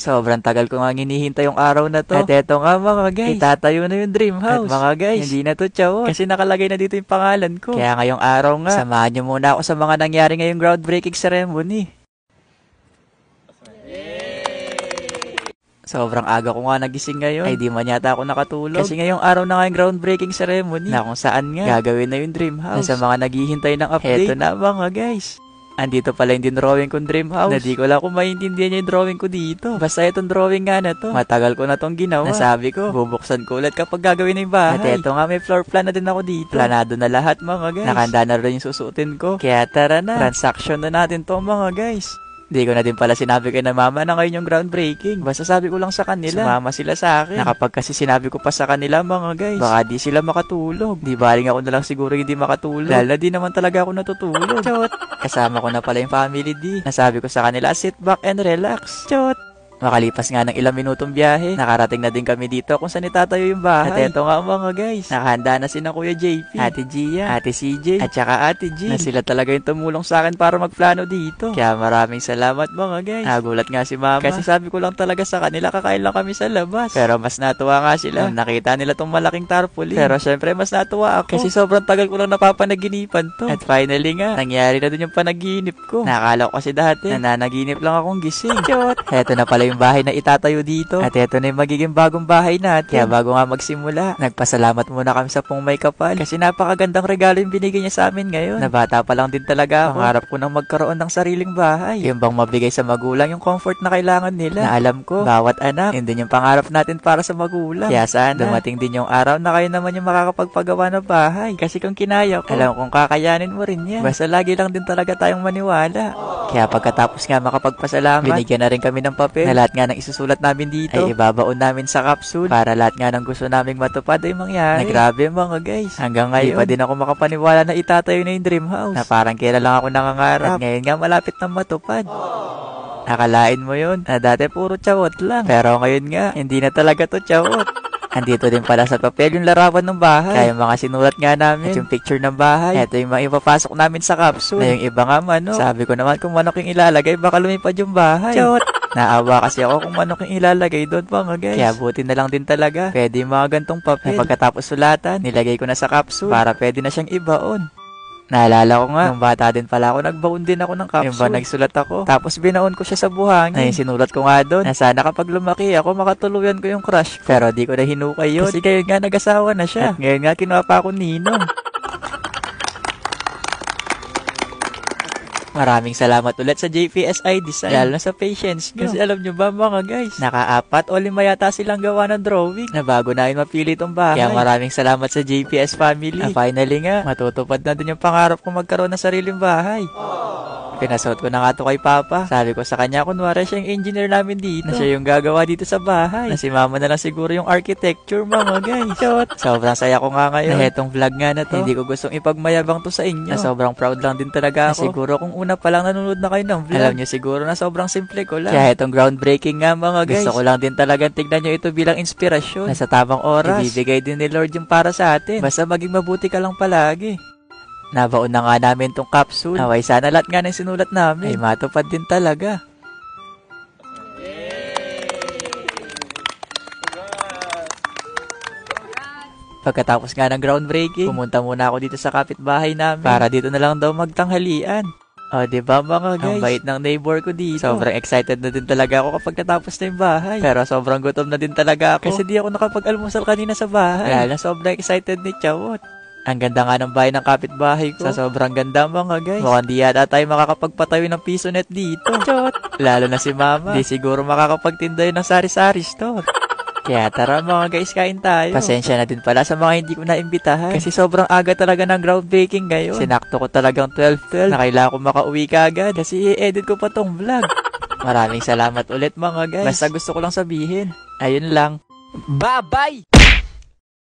Sobrang tagal ko nga hinihintay yung araw na to. At eto nga mga guys, itatayo na yung dream house. At mga guys, hindi na to chawot. Kasi nakalagay na dito yung pangalan ko. Kaya ngayong araw nga, samahan nyo muna ako sa mga nangyari ngayong groundbreaking ceremony. Sobrang aga ko nga nagising ngayon. Ay di man yata ako nakatulog. Kasi ngayong araw na nga yung groundbreaking ceremony. Na kung saan nga gagawin na yung dream house. Na sa mga naghihintay ng update. Heto na mga guys. Andito pala yung drawing kong dream house. Na di ko lang kung maintindihan niya yung drawing ko dito. Basta itong drawing nga na to. Matagal ko na tong ginawa. Nasabi ko, bubuksan ko ulit kapag gagawin na yung bahay. At eto nga may floor plan na din ako dito. Planado na lahat mga guys. Nakanda na rin yung susuotin ko. Kaya tara na. Transaction na natin to mga guys. Hindi ko na din pala sinabi kay na mama na ngayon yung groundbreaking. Basta sabi ko lang sa kanila. Sumama sila sa akin. Nakapag kasi sinabi ko pa sa kanila mga guys. Baka di sila makatulog. Di baling ako na lang siguro hindi makatulog. Lalo di naman talaga ako natutulog. Chot. Kasama ko na pala yung family D. Nasabi ko sa kanila, sit back and relax. Chot. Makalipas nga ng ilang minutong biyahe, nakarating na din kami dito kung saan itatayo yung bahay. At eto nga mga guys, nakahanda na si Kuya JP, Ate Gia, Ate CJ, at saka Ate G. Na sila talaga yung tumulong sa akin para magplano dito. Kaya maraming salamat mga guys. Nagulat nga si Mama. Kasi sabi ko lang talaga sa kanila, kakain lang kami sa labas. Pero mas natuwa nga sila nung nakita nila tong malaking tarpaulin. Pero syempre mas natuwa ako. Kasi sobrang tagal ko lang napapanaginipan to. At finally nga, nangyari na dun yung panaginip ko. Nakala ko kasi dati, nananaginip lang akong gising. Heto na pala yung bahay na itatayo dito. At eto na yung magiging bagong bahay natin. Kaya bago nga magsimula, nagpasalamat muna kami sa Pong May Kapal. Kasi napakagandang regalo yung binigay niya sa amin ngayon. Na bata pa lang din talaga ako. Pangarap ko nang magkaroon ng sariling bahay. Yung bang mabigay sa magulang yung comfort na kailangan nila. Na alam ko, bawat anak, yun din yung pangarap natin para sa magulang. Kaya sana, dumating din yung araw na kayo naman yung makakapagpagawa ng bahay. Kasi kung kinaya ko, alam kong kakayanin mo rin yan. Basta lagi lang din talaga tayong maniwala. Kaya pagkatapos nga makapagpasalamat, binigyan na rin kami ng papel. Na lahat nga ng isusulat namin dito ay ibabaon namin sa capsule para lahat nga ng gusto naming matupad ay mangyari. Na grabe mga guys. Hanggang ngayon, di pa din ako makapaniwala na itatayo na yung dream house. Na parang kailan lang ako nangangarap. At ngayon nga malapit na matupad. Nakalain mo yun na dati puro chawot lang. Pero ngayon nga, hindi na talaga to chawot. Andito din pala sa papel yung larawan ng bahay. Kaya yung mga sinulat nga namin. At yung picture ng bahay. Ito yung mga ipapasok namin sa capsule. Na yung iba nga manok. Sabi ko naman kung manok yung ilalagay, baka lumipad yung bahay. Chot! Naawa kasi ako kung manok yung ilalagay doon mga guys. Kaya buti na lang din talaga. Pwede yung mga gantong papel. Na pagkatapos sulatan, nilagay ko na sa capsule. Para pwede na siyang ibaon. Naalala ko nga, nung bata din pala ako, nagbaon din ako ng capsule. Yung ba nagsulat ako. Tapos binaon ko siya sa buhangin. Ay, sinulat ko nga doon na sana kapag lumaki ako, makatuluyan ko yung crush ko. Pero di ko na hinukay yun. Kasi ngayon nga nag-asawa na siya. At ngayon nga kinuha pa ako ninong. Maraming salamat ulit sa JPSI Design. Lalo na sa patience nyo. Kasi alam nyo ba mga guys, naka-4 o 5 yata silang gawa ng drawing na bago na yun mapili itong bahay. Kaya maraming salamat sa JPS family. Finally nga, matutupad na din yung pangarap ko magkaroon ng sariling bahay. Pinasuot ko na nga ito kay Papa. Sabi ko sa kanya, kunwari siya yung engineer namin dito. Na siya yung gagawa dito sa bahay. Na si Mama na lang siguro yung architecture mga guys. Sobrang saya ko nga ngayon. Na etong vlog nga na to, hindi ko gustong ipagmayabang to sa inyo. Na sobrang proud lang din talaga ako. Na siguro kung una pa lang nanonood na kayo ng vlog, alam nyo siguro na sobrang simple ko lang. Kaya etong groundbreaking nga mga guys, gusto ko lang din talagang tignan nyo ito bilang inspirasyon. Na sa tamang oras, ibibigay din ni Lord yung para sa atin. Basta maging mabuti ka lang palagi. Nabaon na nga namin tong capsule. Naway sana lahat nga ng sinulat namin ay matupad din talaga. Pagkatapos nga ng groundbreaking, pumunta muna ako dito sa kapitbahay namin para dito na lang daw magtanghalian. O, diba mga guys? Ang bait ng neighbor ko dito. Sobrang excited na din talaga ako kapag natapos na yung bahay. Pero sobrang gutom na din talaga ako. Kasi di ako nakapag-almusal kanina sa bahay. Kaya na sobrang excited ni Chawot. Ang ganda nga ng bahay ng kapitbahay ko. Sa sobrang ganda mga guys. Mukhang di yata tayo makakapagpatayo ng piso net dito. Chot! Lalo na si Mama. Di siguro makakapagtinda yun ng sari-sari store. Kaya tara mga guys, kain tayo. Pasensya na din pala sa mga hindi ko naimbitahan. Kasi sobrang aga talaga ng groundbreaking ngayon. Sinakto ko talagang 12:12 na kailangan ko makauwi kaagad. Kasi i-edit ko pa tong vlog. Maraming salamat ulit mga guys. Basta gusto ko lang sabihin. Ayun lang. Bye-bye!